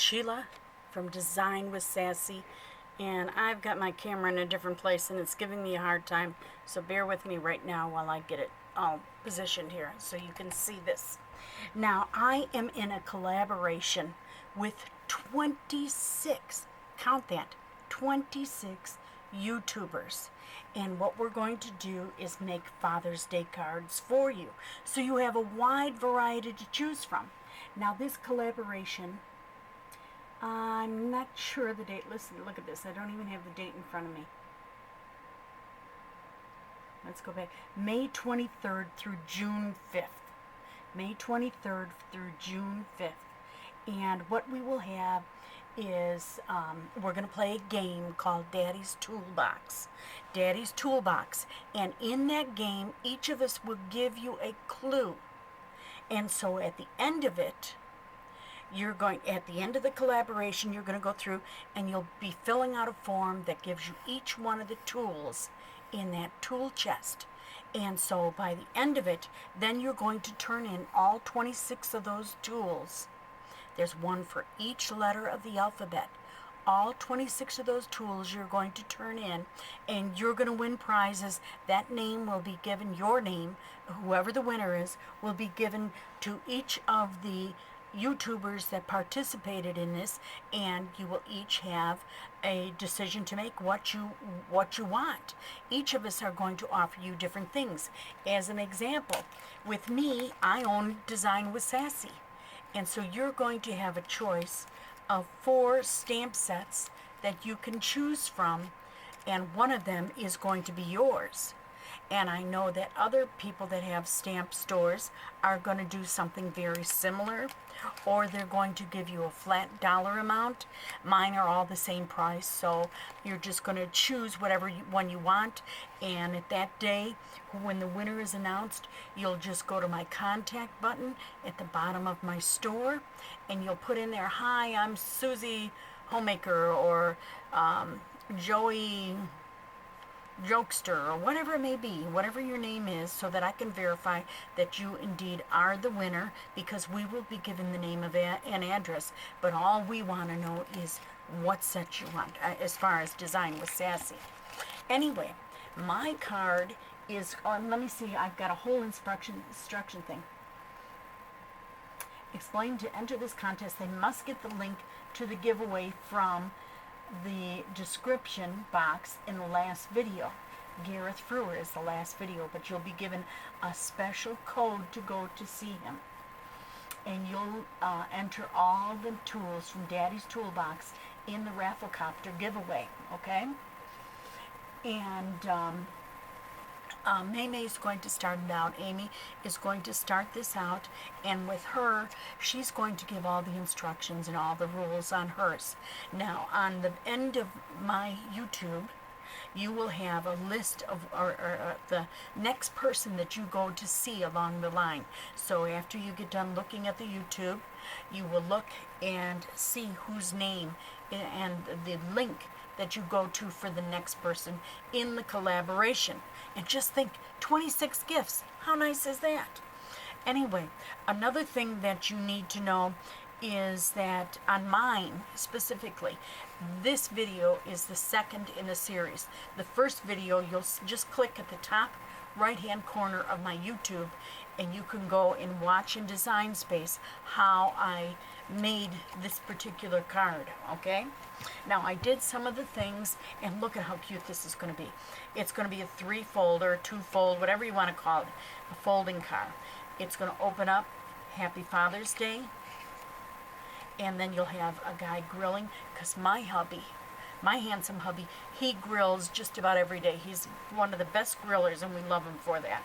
Sheila from Design with Sassy, and I've got my camera in a different place and it's giving me a hard time, so bear with me right now while I get it all positioned here so you can see this. Now, I am in a collaboration with 26, count that, 26 YouTubers. And what we're going to do is make Father's Day cards for you, so you have a wide variety to choose from. Now, this collaboration, I'm not sure the date. Listen, look at this. I don't even have the date in front of me. Let's go back. May 23rd through June 5th. May 23rd through June 5th. And what we will have is we're going to play a game called Daddy's Toolbox. Daddy's Toolbox. And in that game, each of us will give you a clue. And so at the end of it, at the end of the collaboration, you're going to go through and you'll be filling out a form that gives you each one of the tools in that tool chest. And so by the end of it, then you're going to turn in all 26 of those tools. There's one for each letter of the alphabet. All 26 of those tools you're going to turn in, and you're going to win prizes. That name will be given, your name, whoever the winner is, will be given to each of the YouTubers that participated in this, and you will each have a decision to make what you want. Each of us are going to offer you different things. As an example, with me, I own Design with Sassy. And so you're going to have a choice of 4 stamp sets that you can choose from, and one of them is going to be yours. And I know that other people that have stamp stores are going to do something very similar, or they're going to give you a flat dollar amount. Mine are all the same price, so you're just going to choose whatever one you want. And at that day, when the winner is announced, you'll just go to my contact button at the bottom of my store, and you'll put in there, "Hi, I'm Susie Homemaker," or Joey Jokester, or whatever it may be, whatever your name is, so that I can verify that you indeed are the winner, because we will be given the name of an address, but all we want to know is what set you want as far as Design with Sassy. Anyway, my card is on. Let me see, I've got a whole instruction thing. Explain: to enter this contest, they must get the link to the giveaway from the description box in the last video. Gareth is the last video, but you'll be given a special code to go to see him. And you'll enter all the tools from Daddy's Toolbox in the Rafflecopter giveaway, okay? And May's going to start it out. Amy is going to start this out, and with her, she's going to give all the instructions and all the rules on hers. Now, on the end of my YouTube, you will have a list of the next person that you go to see along the line. So after you get done looking at the YouTube, you will look and see whose name and the link that you go to for the next person in the collaboration. And just think, 26 gifts. How nice is that? Anyway, another thing that you need to know is that on mine specifically, this video is the second in the series. The first video, you'll just click at the top right-hand corner of my YouTube, and you can go and watch in Design Space how I made this particular card, okay? Now, I did some of the things, and look at how cute this is going to be. It's going to be a 3-fold or 2-fold, whatever you want to call it, a folding card. It's going to open up, Happy Father's Day, and then you'll have a guy grilling, because my hubby, my handsome hubby, he grills just about every day. He's one of the best grillers, and we love him for that.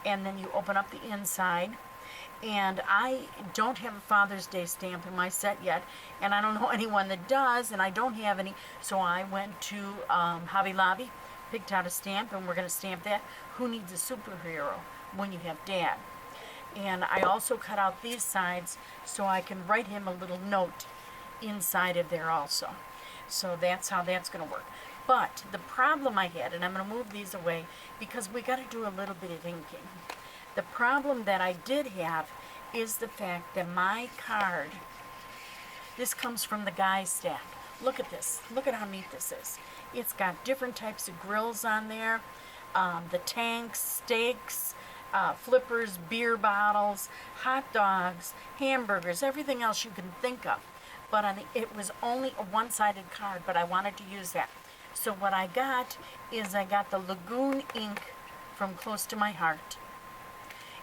And then you open up the inside, and I don't have a Father's Day stamp in my set yet, and I don't know anyone that does, and I don't have any, so I went to Hobby Lobby, picked out a stamp, and we're going to stamp that. Who needs a superhero when you have Dad? And I also cut out these sides so I can write him a little note inside of there also. So that's how that's going to work. But the problem I had, and I'm going to move these away because we got to do a little bit of inking. The problem that I did have is the fact that my card This comes from the Guy Stack. Look at this. Look at how neat this is. It's got different types of grills on there. The tanks, steaks, flippers, beer bottles, hot dogs, hamburgers, everything else you can think of. But it was only a one-sided card, but I wanted to use that. So what I got is I got the Lagoon ink from Close to My Heart.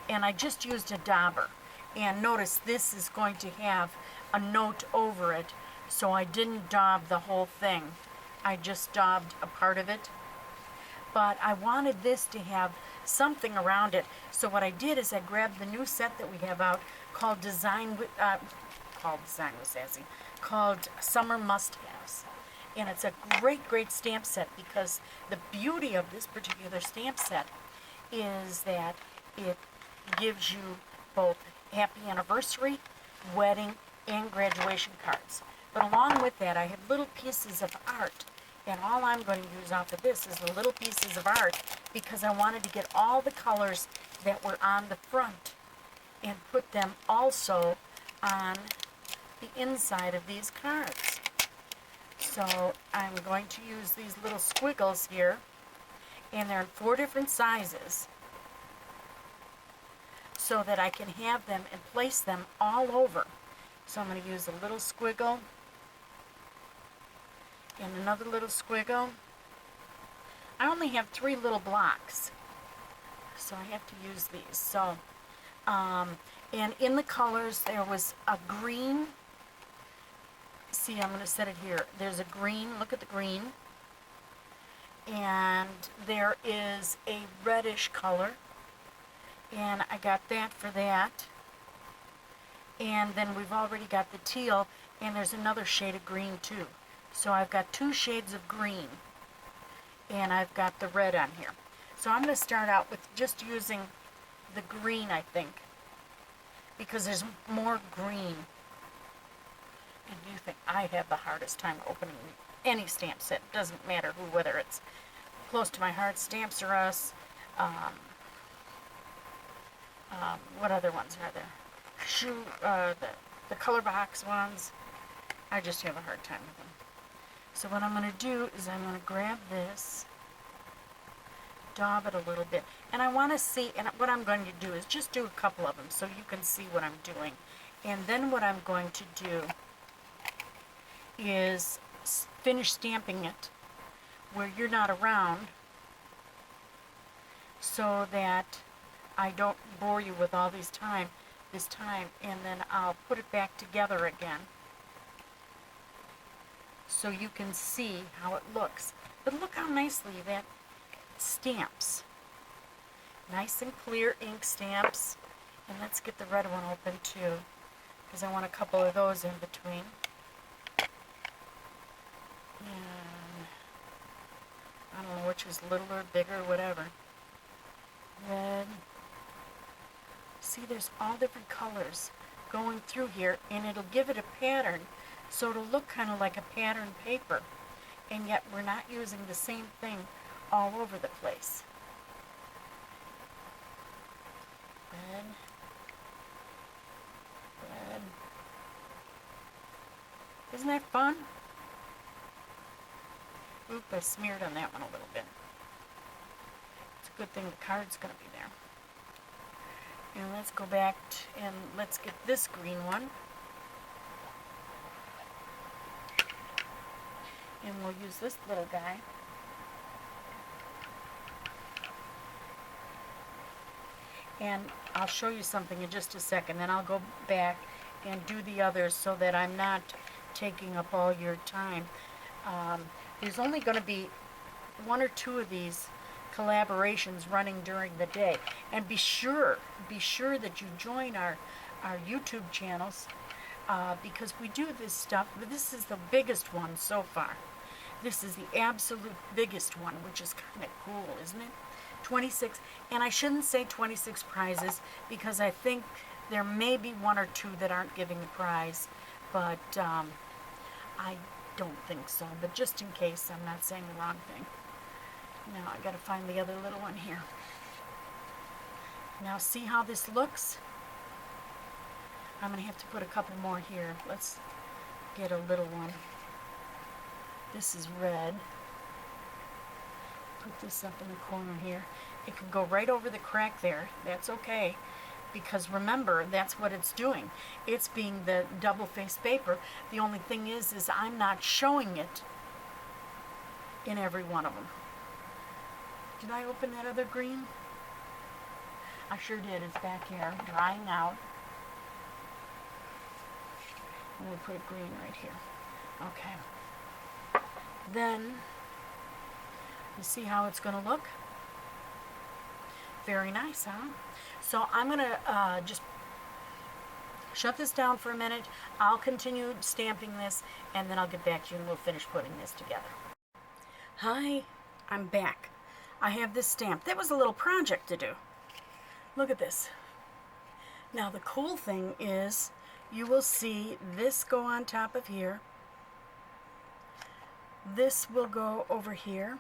And I just used a dauber. And notice this is going to have a note over it, so I didn't daub the whole thing. I just daubed a part of it. But I wanted this to have something around it. So what I did is I grabbed the new set that we have out called called Summer Must-Haves. And it's a great, great stamp set, because the beauty of this particular stamp set is that it gives you both happy anniversary, wedding, and graduation cards. But along with that, I have little pieces of art. And all I'm going to use off of this is the little pieces of art, because I wanted to get all the colors that were on the front and put them also on the inside of these cards. So I'm going to use these little squiggles here, and they're in 4 different sizes, so that I can have them and place them all over. So I'm going to use a little squiggle and another little squiggle. I only have 3 little blocks, so I have to use these. So, and in the colors there was a green. See, I'm going to set it here. There's a green. Look at the green. And there is a reddish color. And I got that for that. And then we've already got the teal, and there's another shade of green too. So I've got 2 shades of green, and I've got the red on here. So I'm going to start out with just using the green, I think, because there's more green. And you think I have the hardest time opening any stamp set. Doesn't matter who, whether it's Close to My Heart, Stamps R Us, what other ones are there? The color box ones. I just have a hard time with them. So what I'm going to do is I'm going to grab this, daub it a little bit, and I want to see, and what I'm going to do is just do a couple of them so you can see what I'm doing. And then what I'm going to do is finish stamping it where you're not around, so that I don't bore you with all this time, and then I'll put it back together again so you can see how it looks. But look how nicely that stamps. Nice and clear ink stamps. And let's get the red one open too, because I want a couple of those in between. And I don't know which is littler, bigger, whatever. Red. See, there's all different colors going through here, and it'll give it a pattern, so it'll look kind of like a pattern paper, and yet we're not using the same thing all over the place. Red. Red. Isn't that fun? Oop, I smeared on that one a little bit. It's a good thing the card's going to be there. And let's go back and let's get this green one. And we'll use this little guy. And I'll show you something in just a second. Then I'll go back and do the others so that I'm not taking up all your time. There's only going to be 1 or 2 of these collaborations running during the day. And be sure that you join our YouTube channels, because we do this stuff. But this is the biggest one so far. This is the absolute biggest one, which is kind of cool, isn't it? 26, and I shouldn't say 26 prizes, because I think there may be 1 or 2 that aren't giving a prize, but I don't think so. But just in case, I'm not saying the wrong thing. Now I gotta find the other little one here. Now see how this looks? I'm gonna have to put a couple more here. Let's get a little one. This is red. Put this up in the corner here. It can go right over the crack there. That's okay, because remember, that's what it's doing. It's being the double-faced paper. The only thing is I'm not showing it in every one of them. Did I open that other green? I sure did. It's back here, drying out. I'm going to put a green right here. Okay. Then, you see how it's going to look? Very nice, huh? So I'm going to just shut this down for a minute. I'll continue stamping this, and then I'll get back to you and we'll finish putting this together. Hi, I'm back. I have this stamp. That was a little project to do. Look at this. Now the cool thing is you will see this go on top of here. This will go over here.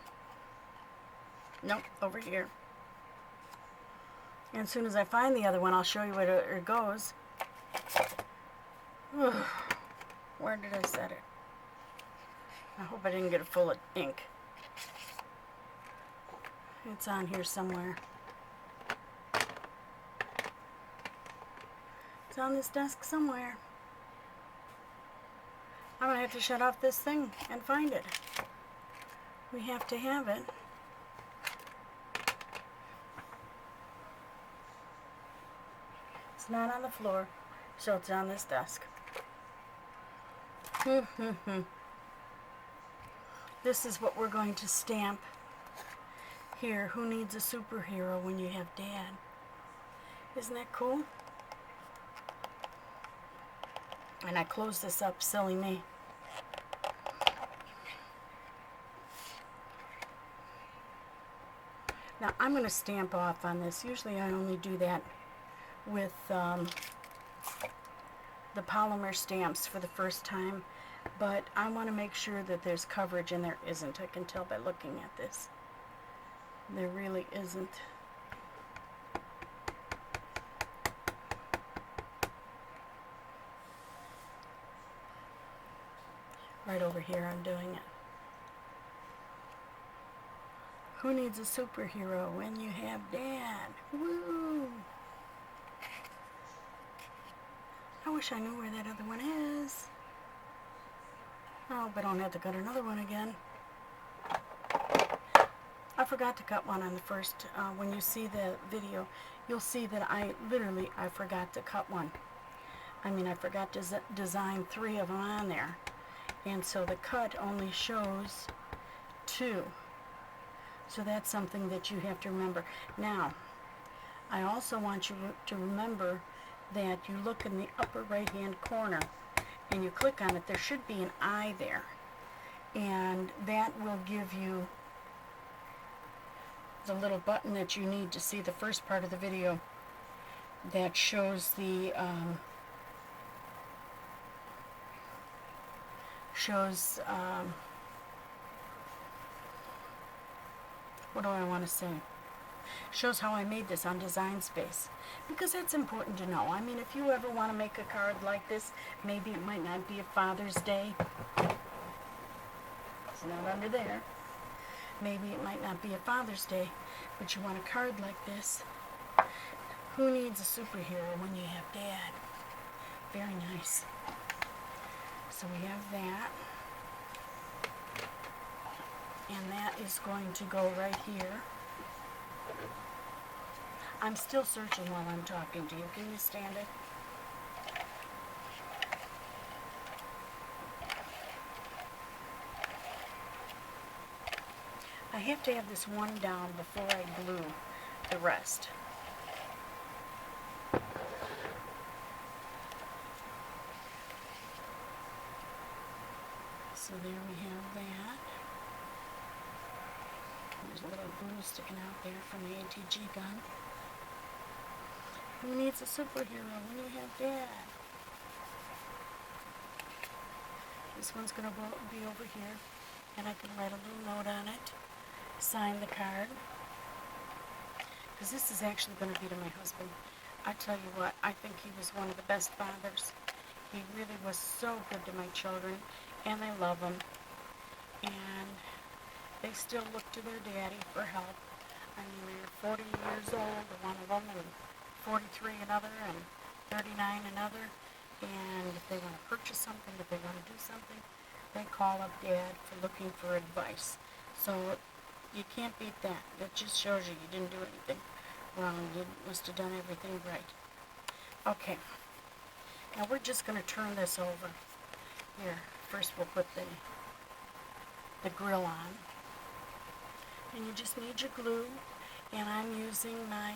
Nope, over here. And as soon as I find the other one, I'll show you where it goes. Where did I set it? I hope I didn't get it full of ink. It's on here somewhere. It's on this desk somewhere. I'm going to have to shut off this thing and find it. We have to have it. It's not on the floor, so it's on this desk. This is what we're going to stamp here. Who needs a superhero when you have Dad? Isn't that cool? And I closed this up, silly me. Now I'm going to stamp off on this. Usually I only do that with the polymer stamps for the first time, but I want to make sure that there's coverage, and there isn't. I can tell by looking at this. There really isn't. Right over here I'm doing it. Who needs a superhero when you have Dad? Woo! I wish I knew where that other one is. I hope I don't have to cut another one again. I forgot to cut one on the first. When you see the video, you'll see that I forgot to cut one. I mean, I forgot to design 3 of them on there. And so the cut only shows 2. So that's something that you have to remember. Now, I also want you to remember that you look in the upper right hand corner and you click on it. There should be an eye there, and that will give you the little button that you need to see the first part of the video that shows the what do I want to say? Shows how I made this on Design Space, because that's important to know. I mean, if you ever want to make a card like this, maybe it might not be a Father's Day. It's not under there. Maybe it might not be a Father's Day, but you want a card like this. Who needs a superhero when you have Dad? Very nice. So we have that. And that is going to go right here. I'm still searching while I'm talking to you. Can you stand it? I have to have this one down before I glue the rest. So there we have that. There's a little glue sticking out there from the ATG gun. Who needs a superhero when you have Dad? This one's going to be over here, and I can write a little note on it, sign the card, because this is actually going to be to my husband. I tell you what, I think he was one of the best fathers He really was so good to my children, and I love him. And they still look to their daddy for help. I mean, they're 40 years old, one of them, and 43 another, and 39 another. And if they want to purchase something, if they want to do something, they call up Dad for looking for advice. So you can't beat that. That just shows you didn't do anything wrong. You must have done everything right. Okay. Now we're just going to turn this over. Here, first we'll put the grill on. And you just need your glue. And I'm using my,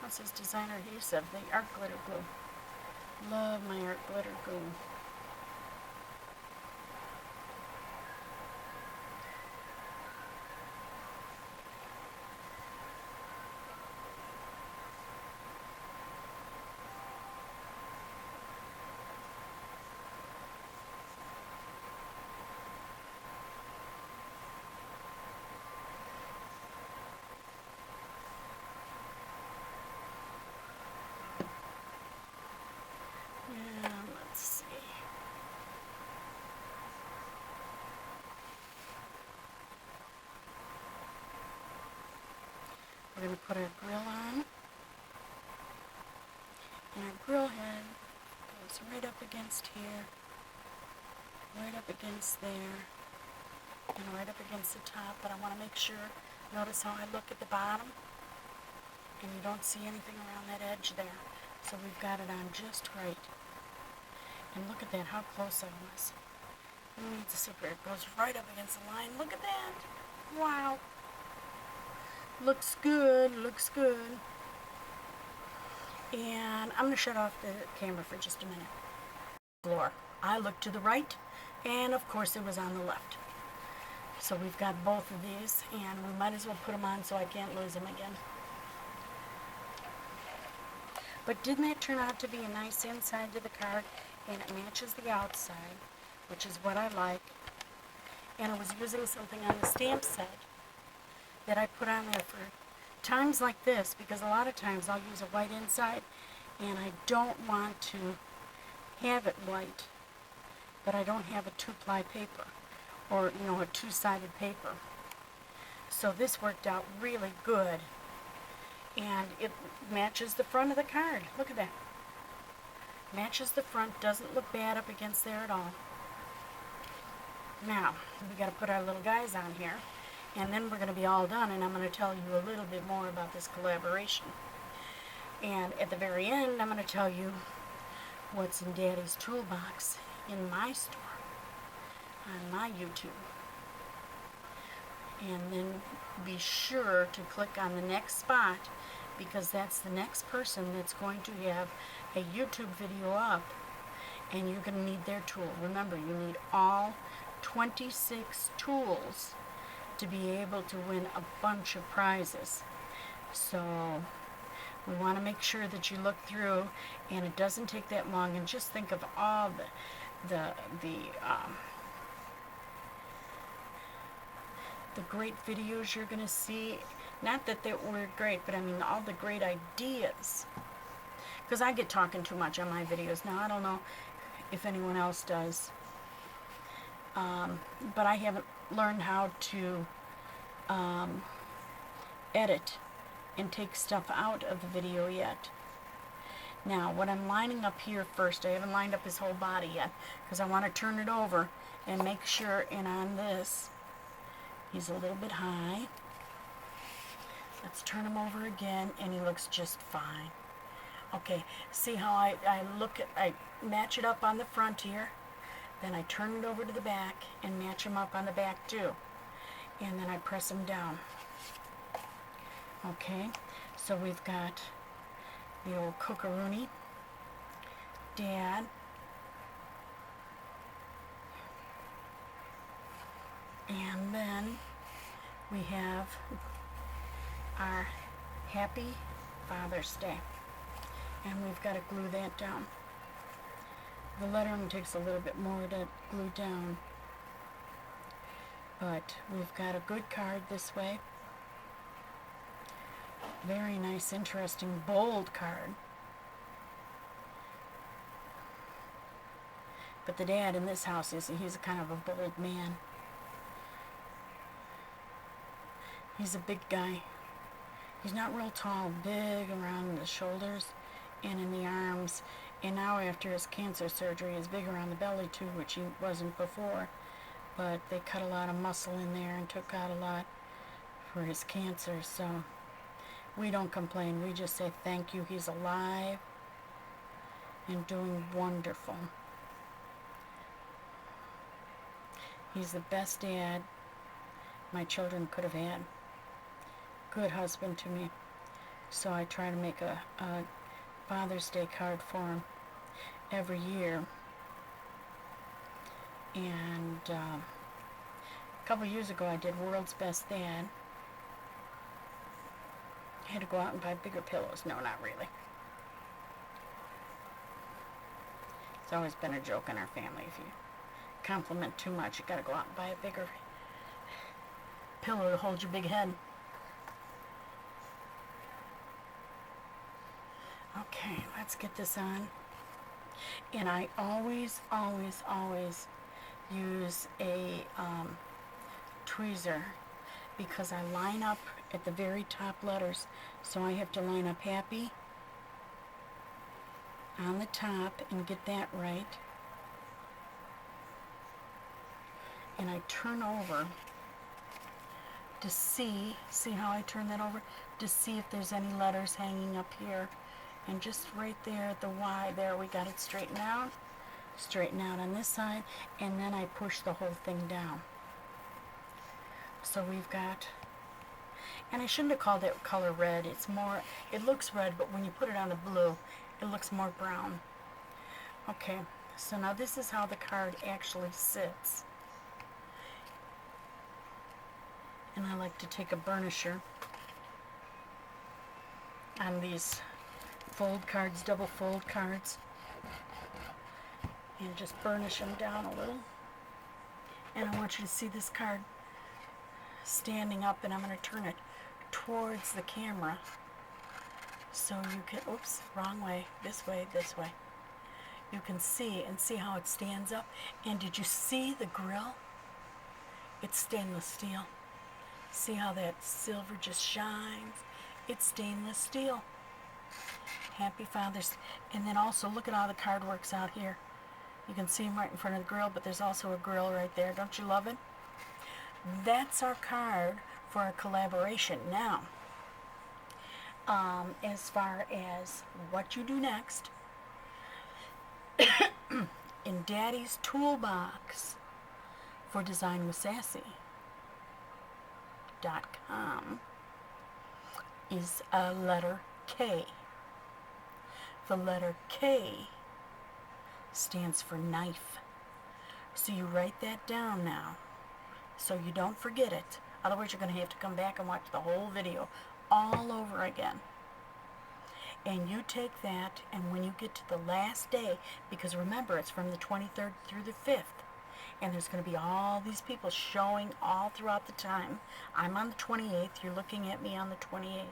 what's this designer adhesive? The art glitter glue. Love my art glitter glue. Let's see. We're going to put our grill on. And our grill head goes right up against here, right up against there, and right up against the top. But I want to make sure, notice how I look at the bottom, and you don't see anything around that edge there. So we've got it on just right. And look at that, how close I was. It's a secret. It goes right up against the line. Look at that. Wow. Looks good, looks good. And I'm going to shut off the camera for just a minute. Floor. I looked to the right, and of course it was on the left. So we've got both of these, and we might as well put them on so I can't lose them again. But didn't that turn out to be a nice inside to the card? And it matches the outside, which is what I like. And I was using something on the stamp set that I put on there for times like this, because a lot of times I'll use a white inside, and I don't want to have it white, but I don't have a 2-ply paper, or, you know, a 2-sided paper. So this worked out really good, and it matches the front of the card. Look at that. Matches the front, doesn't look bad up against there at all. Now, we got to put our little guys on here, and then we're going to be all done, and I'm going to tell you a little bit more about this collaboration. And at the very end, I'm going to tell you what's in Daddy's toolbox in my store, on my YouTube. And then be sure to click on the next spot, because that's the next person that's going to have a YouTube video up, and you're going to need their tool. Remember, you need all 26 tools to be able to win a bunch of prizes. So we want to make sure that you look through, and it doesn't take that long, and just think of all the great videos you're going to see. Not that they were great, but I mean all the great ideas. Because I get talking too much on my videos. Now, I don't know if anyone else does. But I haven't learned how to edit and take stuff out of the video yet. Now, what I'm lining up here first, I haven't lined up his whole body yet, because I want to turn it over and make sure, and on this, he's a little bit high. Let's turn him over again, and he looks just fine. Okay, see how I match it up on the front here, then I turn it over to the back and match him up on the back too, and then I press him down. Okay, so we've got the old cookaroony, Dad, and then we have our Happy Father's Day. And we've got to glue that down. The lettering takes a little bit more to glue down. But we've got a good card this way. Very nice, interesting, bold card. But the dad in this house, he's a kind of a bold man. He's a big guy. He's not real tall, big around the shoulders and in the arms. And now after his cancer surgery, he's big around the belly too, which he wasn't before. But they cut a lot of muscle in there and took out a lot for his cancer. So we don't complain. We just say thank you. He's alive and doing wonderful. He's the best dad my children could have had. Good husband to me. So I try to make a Father's Day card for him every year. And a couple years ago I did World's Best Dad. I had to go out and buy bigger pillows. No, not really. It's always been a joke in our family. If you compliment too much, you gotta go out and buy a bigger pillow to hold your big head. Okay, let's get this on. And I always use a tweezer because I line up at the very top letters. So I have to line up happy on the top and get that right. And I turn over to see how I turn that over, to see if there's any letters hanging up here. And just right there at the Y, there we got it straightened out on this side, and then I push the whole thing down. So we've got, and I shouldn't have called that color red. It's more, it looks red, but when you put it on the blue, it looks more brown. Okay, so now this is how the card actually sits. And I like to take a burnisher on these fold cards, double fold cards, and just burnish them down a little. And I want you to see this card standing up, and I'm going to turn it towards the camera so you can, oops, wrong way, this way. You can see how it stands up. And did you see the grill? It's stainless steel. See how that silver just shines? It's stainless steel. Happy Father's. And then also look at how the card works out here. You can see him right in front of the grill, but there's also a grill right there. Don't you love it? That's our card for our collaboration. Now, as far as what you do next, in Daddy's toolbox for Design with Sassy.com is a letter K. The letter K stands for knife. So you write that down now so you don't forget it. Otherwise you're going to have to come back and watch the whole video all over again. And you take that, and when you get to the last day, because remember it's from the 23rd through the 5th, and there's going to be all these people showing all throughout the time. I'm on the 28th. You're looking at me on the 28th,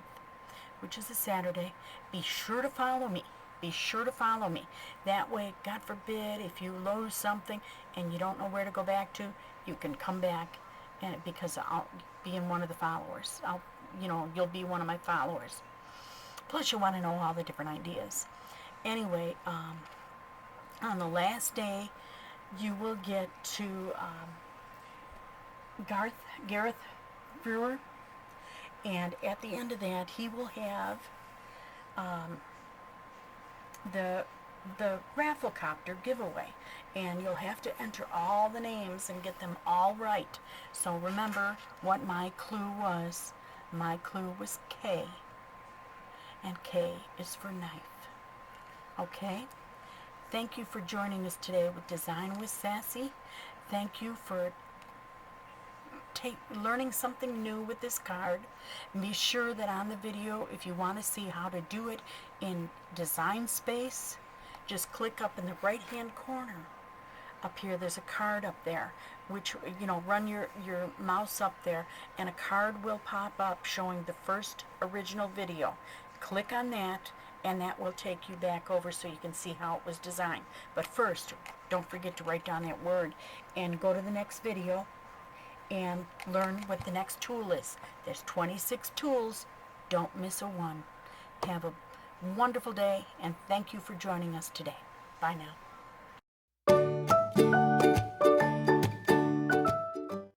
which is a Saturday. Be sure to follow me. Be sure to follow me. That way, God forbid, if you lose something and you don't know where to go back to, you can come back, and because I'll be in one of the followers. You'll be one of my followers. Plus, you want to know all the different ideas. Anyway, on the last day, you will get to Gareth Brewer, and at the end of that, he will have the Rafflecopter giveaway, and you'll have to enter all the names and get them all right. So remember what my clue was. My clue was K, and K is for knife. Okay? Thank you for joining us today with Design with Sassy. Thank you for learning something new with this card. Be sure that on the video, if you want to see how to do it in Design Space, just click up in the right hand corner. Up here there's a card up there, which, run your mouse up there, and a card will pop up showing the first original video. Click on that and that will take you back over so you can see how it was designed. But first, don't forget to write down that word and go to the next video and learn what the next tool is. There's 26 tools. Don't miss a one. Have a wonderful day, and thank you for joining us today. Bye now.